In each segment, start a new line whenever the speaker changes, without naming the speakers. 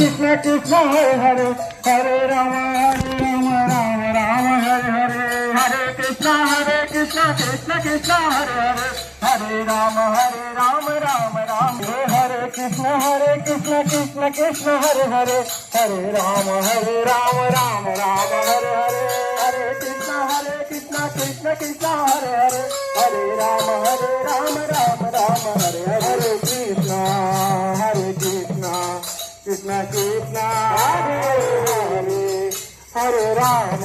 कृष्ण कृष्ण हरे हरे हरे राम राम राम हरे हरे हरे कृष्ण कृष्ण कृष्ण हरे हरे हरे राम राम राम हरे कृष्ण कृष्ण कृष्ण हरे हरे हरे राम राम हरे हरे हरे कृष्ण कृष्ण कृष्ण हरे हरे हरे राम राम हरे हरे कृष्ण कृष्ण कृष्ण हरे हरे हरे राम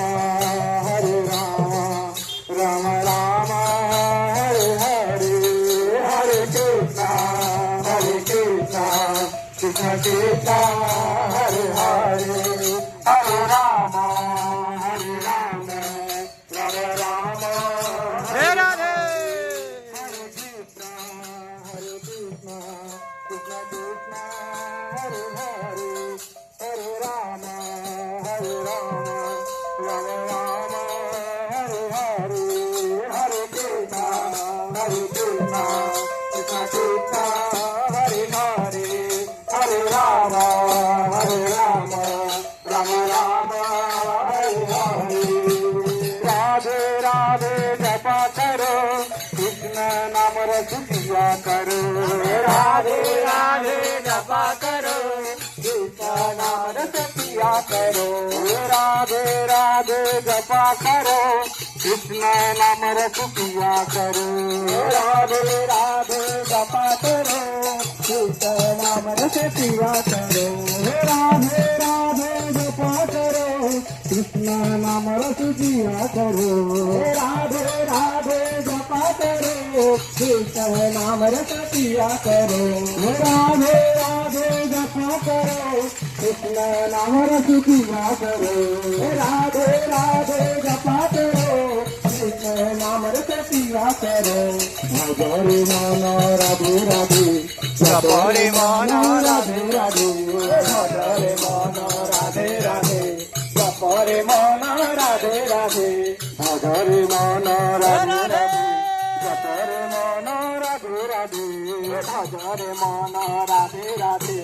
राम राम हरे हरे हरे कृष्ण कृष्ण कृष्ण हरे हरे हरे राम राम राम
हरे राधे
हरे कृष्ण कृष्ण कृष्ण हरे हरे हरे राम राम राम हरे हरे हरे कृष्ण कृष्ण कृष्ण हरे हरे हरे राम राम हरे हरे राधे राधे जपा करो कृष्ण नाम रस पिया करो राधे राधे जपा करो कृष्ण नाम रस पिया करो राधे राधे जपा करो कृष्ण नाम रस पिया करो राधे राधे जपा करो कृष्ण नाम रस पिया करो राधे राधे जपा करो कृष्ण नाम रस पिया करो राधे राधे जपा करो कृष्ण नाम रस पिया करो राधे राधे जपा करो कृष्ण नाम रस पिया करो राधे राधे जपा करो कृष्ण नाम रस पिया करो हरे मन राधे राधे
जपरे मन
राधे राधे हरे मन राधे राधे जपरे मन राधे राधे हरे मन राधे राधे जपरे मन राधे राधे हरे मन राधे राधे